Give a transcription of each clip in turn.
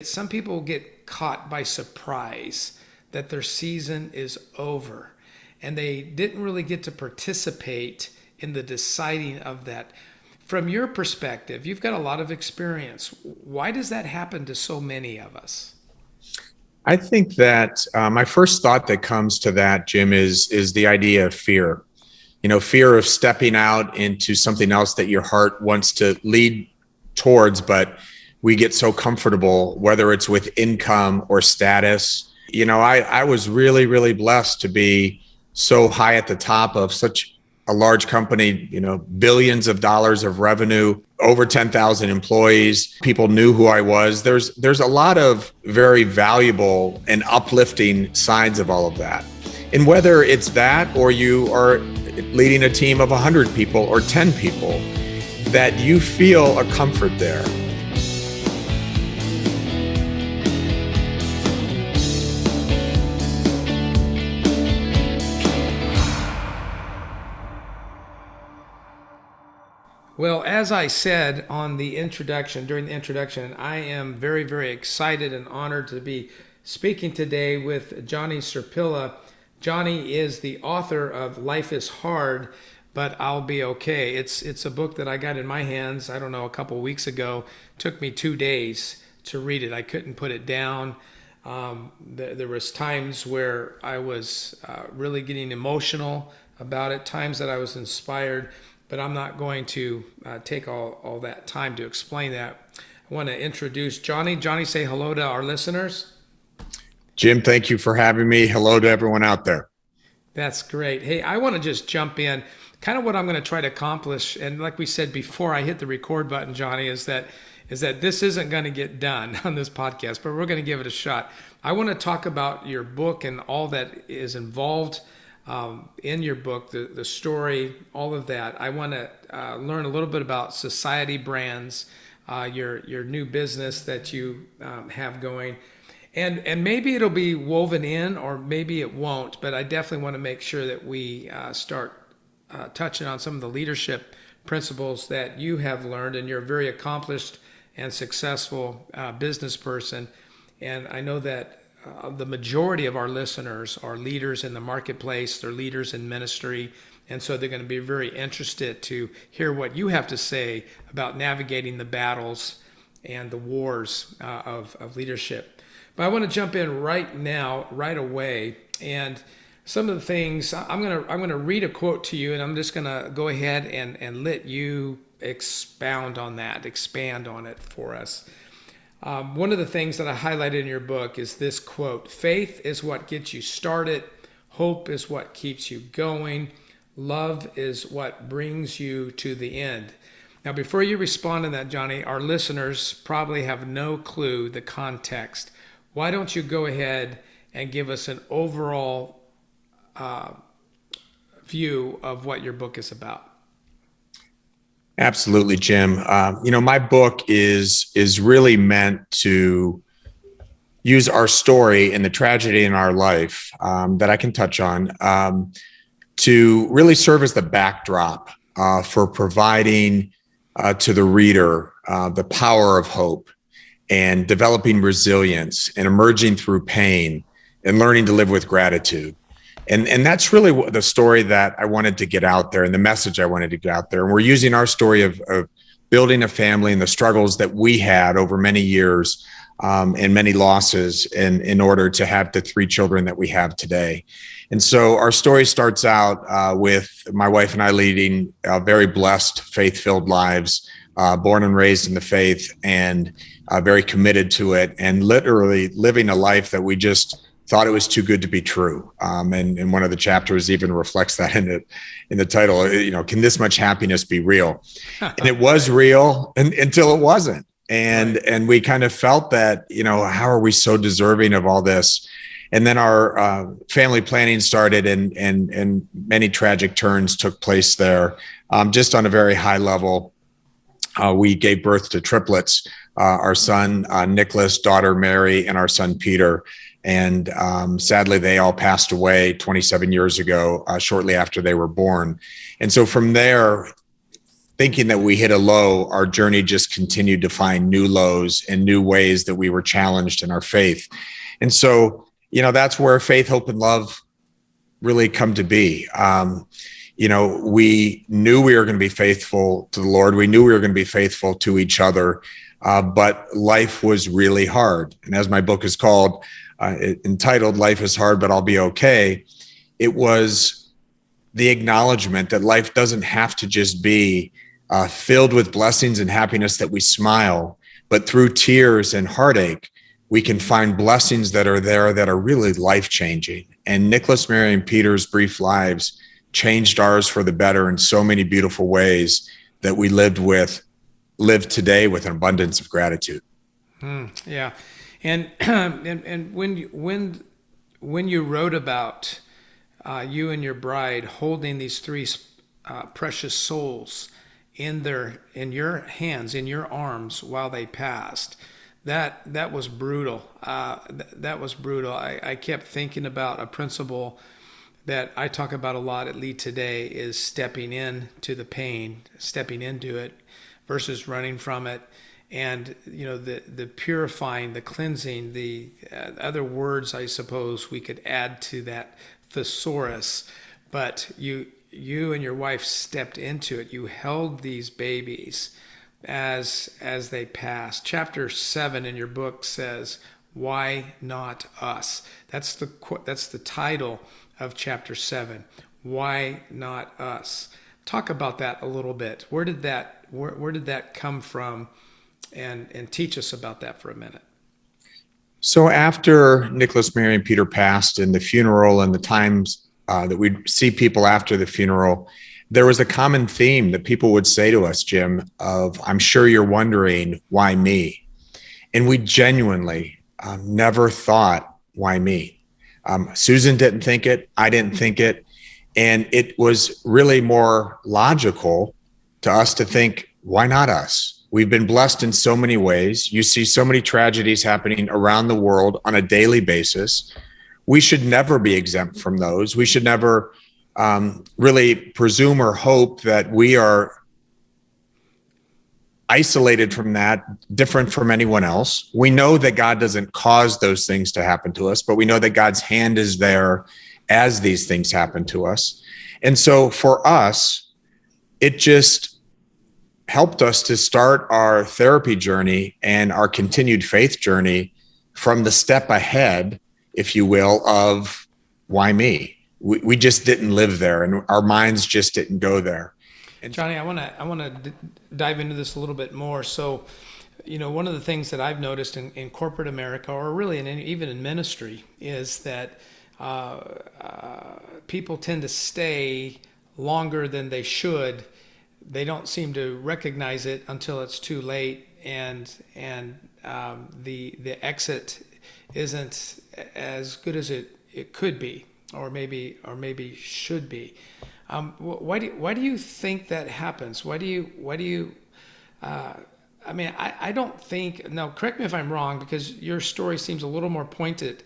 Some people get caught by surprise that their season is over and they didn't really get to participate in the deciding of that. From your perspective, you've got a lot of experience. Why does that happen to so many of us? I think that my first thought that comes to that, Jim, is the idea of fear. Fear of stepping out into something else that your heart wants to lead towards, but we get so comfortable, whether it's with income or status. I was really, really blessed to be so high at the top of such a large company, billions of dollars of revenue, over 10,000 employees. People knew who I was. There's a lot of very valuable and uplifting sides of all of that. And whether it's that or you are leading a team of 100 people or 10 people, that you feel a comfort there. Well, as I said during the introduction, I am very, very excited and honored to be speaking today with Johnny Sirpilla. Johnny is the author of Life is Hard, but I'll Be Okay. It's a book that I got in my hands, I don't know, a couple of weeks ago. It took me 2 days to read it. I couldn't put it down. There was times where I was really getting emotional about it, times that I was inspired, but I'm not going to take all that time to explain that. I want to introduce Johnny. Johnny, say hello to our listeners. Jim, thank you for having me. Hello to everyone out there. That's great. Hey, I want to just jump in. Kind of what I'm going to try to accomplish, and like we said before I hit the record button, Johnny, is that this isn't going to get done on this podcast, but we're going to give it a shot. I want to talk about your book and all that is involved in your book, the story, all of that. I want to learn a little bit about Society Brands, your new business that you have going. And maybe it'll be woven in or maybe it won't, but I definitely want to make sure that we start touching on some of the leadership principles that you have learned, and you're a very accomplished and successful business person. And I know that the majority of our listeners are leaders in the marketplace, they're leaders in ministry, and so they're going to be very interested to hear what you have to say about navigating the battles and the wars of leadership. But I want to jump in right now, right away, and some of the things I'm gonna read a quote to you, and I'm just gonna go ahead and let you expand on it for us. One of the things that I highlighted in your book is this quote: "Faith is what gets you started. Hope is what keeps you going. Love is what brings you to the end." Now, before you respond to that, Johnny, our listeners probably have no clue the context. Why don't you go ahead and give us an overall view of what your book is about? Absolutely, Jim. My book is really meant to use our story and the tragedy in our life that I can touch on to really serve as the backdrop for providing to the reader the power of hope and developing resilience and emerging through pain and learning to live with gratitude. And that's really the story that I wanted to get out there and the message I wanted to get out there. And we're using our story of building a family and the struggles that we had over many years and many losses in order to have the 3 children that we have today. And so our story starts out with my wife and I leading very blessed, faith-filled lives, born and raised in the faith, and very committed to it, and literally living a life that we just thought it was too good to be true. And one of the chapters even reflects that in the title, can this much happiness be real? And it was real until it wasn't. And we kind of felt that, how are we so deserving of all this? And then our family planning started, and many tragic turns took place there. Just on a very high level, we gave birth to triplets, our son, Nicholas, daughter, Mary, and our son, Peter. And sadly, they all passed away 27 years ago, shortly after they were born. And so from there, thinking that we hit a low, our journey just continued to find new lows and new ways that we were challenged in our faith. And so, that's where faith, hope, and love really come to be. We knew we were going to be faithful to the Lord. We knew we were going to be faithful to each other, but life was really hard. And as my book is called, entitled "Life is Hard, but I'll Be Okay," it was the acknowledgement that life doesn't have to just be filled with blessings and happiness that we smile, but through tears and heartache, we can find blessings that are there that are really life-changing. And Nicholas, Mary, and Peter's brief lives changed ours for the better in so many beautiful ways that we live today with an abundance of gratitude. Yeah. And and when you wrote about you and your bride holding these three precious souls in your hands, in your arms while they passed, that was brutal. That was brutal. I kept thinking about a principle that I talk about a lot at Lead Today, is stepping into the pain, stepping into it versus running from it. And, the purifying, the cleansing, the other words I suppose we could add to that thesaurus. But you and your wife stepped into it. You held these babies as they passed. Chapter 7 in your book says, "Why not us?" That's the title of chapter 7. Why not us? Talk about that a little bit. Where did that come from? And teach us about that for a minute. So after Nicholas, Mary, and Peter passed, and the funeral and the times that we'd see people after the funeral, there was a common theme that people would say to us, Jim, of, "I'm sure you're wondering, why me?" And we genuinely never thought, why me? Susan didn't think it. I didn't think it. And it was really more logical to us to think, why not us? We've been blessed in so many ways. You see so many tragedies happening around the world on a daily basis. We should never be exempt from those. We should never really presume or hope that we are isolated from that, different from anyone else. We know that God doesn't cause those things to happen to us, but we know that God's hand is there as these things happen to us. And so for us, it just helped us to start our therapy journey and our continued faith journey from the step ahead, if you will, of why me? We just didn't live there, and our minds just didn't go there. And Johnny, I want to dive into this a little bit more. So, one of the things that I've noticed in corporate America, or really even in ministry, is that people tend to stay longer than they should. They don't seem to recognize it until it's too late, and the exit isn't as good as it could be, or maybe should be. Why do you think that happens? Why do you? I don't think. Now, correct me if I'm wrong, because your story seems a little more pointed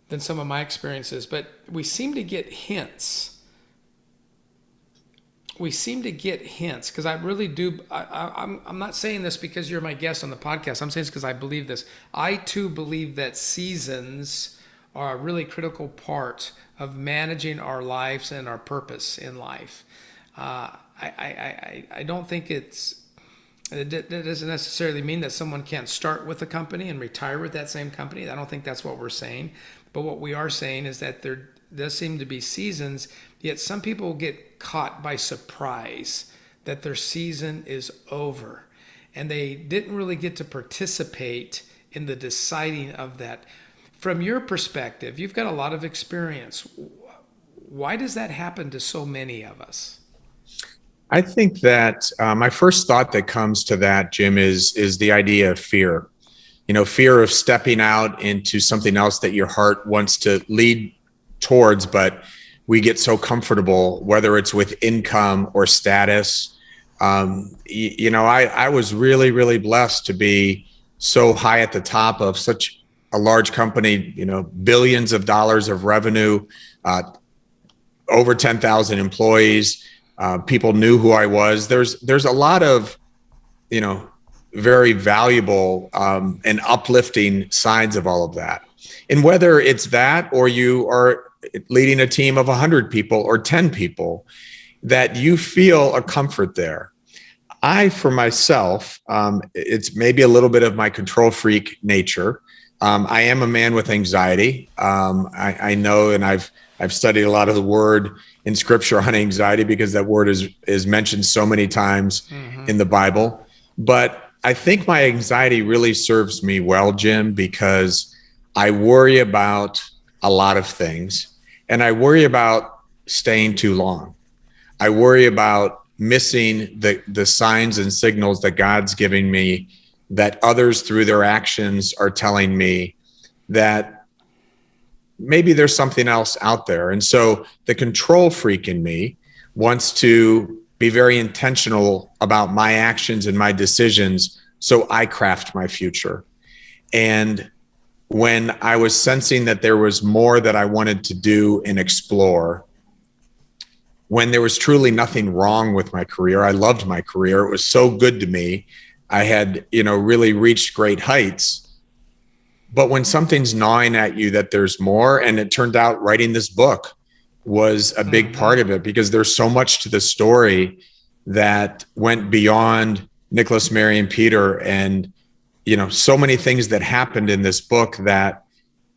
than some of my experiences. But we seem to get hints. Because I really do. I'm not saying this because you're my guest on the podcast. I'm saying this because I believe this. I too believe that seasons are a really critical part of managing our lives and our purpose in life. I don't think it doesn't necessarily mean that someone can't start with a company and retire with that same company. I don't think that's what we're saying. But what we are saying is that there does seem to be seasons, yet some people get caught by surprise that their season is over. And they didn't really get to participate in the deciding of that. From your perspective, you've got a lot of experience. Why does that happen to so many of us? I think that my first thought that comes to that, Jim, is the idea of fear. Fear of stepping out into something else that your heart wants to lead towards, but we get so comfortable, whether it's with income or status. I was really, really blessed to be so high at the top of such a large company, billions of dollars of revenue, over 10,000 employees. People knew who I was. There's a lot of, you know, very valuable and uplifting sides of all of that. And whether it's that or you are leading a team of 100 people or 10 people, that you feel a comfort there. I, for myself, it's maybe a little bit of my control freak nature. I am a man with anxiety. I know, and I've studied a lot of the word in scripture on anxiety because that word is mentioned so many times in the Bible. But I think my anxiety really serves me well, Jim, because I worry about a lot of things, and I worry about staying too long. I worry about missing the signs and signals that God's giving me, that others through their actions are telling me that maybe there's something else out there. And so the control freak in me wants to be very intentional about my actions and my decisions so I craft my future. And when I was sensing that there was more that I wanted to do and explore, when there was truly nothing wrong with my career, I loved my career. It was so good to me. I had, really reached great heights. But when something's gnawing at you that there's more, and it turned out writing this book was a big part of it, because there's so much to the story that went beyond Nicholas, Mary, and Peter. And, so many things that happened in this book that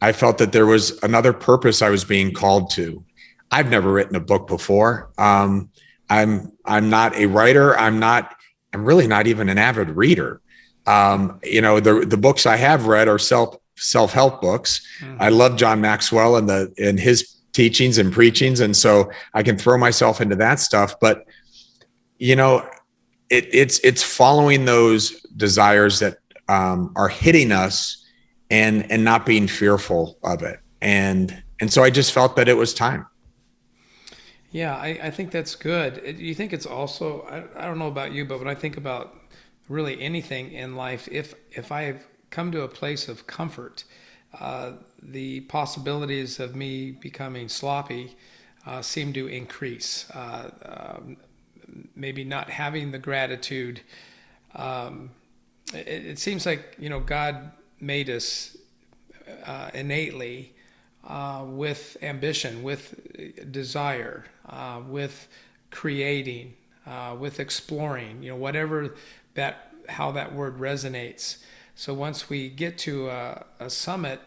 I felt that there was another purpose I was being called to. I've never written a book before. I'm not a writer. I'm really not even an avid reader. The books I have read are self-help books. I love John Maxwell and his teachings and preachings. And so I can throw myself into that stuff, but it's following those desires that are hitting us and not being fearful of it. And so I just felt that it was time. Yeah, I think that's good. Do you think it's also, I don't know about you, but when I think about really anything in life, if I've come to a place of comfort, the possibilities of me becoming sloppy seem to increase. Maybe not having the gratitude. It seems like, God made us innately with ambition, with desire, with creating, with exploring, whatever how that word resonates. So once we get to a summit,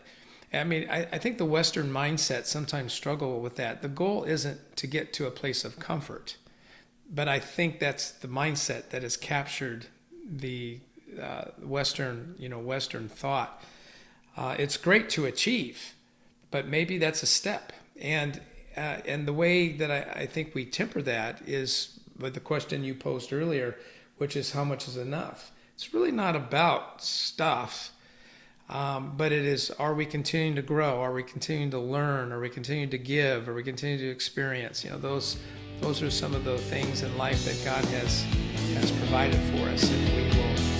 I think the Western mindset sometimes struggle with that. The goal isn't to get to a place of comfort, but I think that's the mindset that has captured the Western thought. It's great to achieve, but maybe that's a step. And the way that I think we temper that is with the question you posed earlier, which is how much is enough? It's really not about stuff, but it is, are we continuing to grow? Are we continuing to learn? Are we continuing to give? Are we continuing to experience? Those are some of the things in life that God has provided for us if we will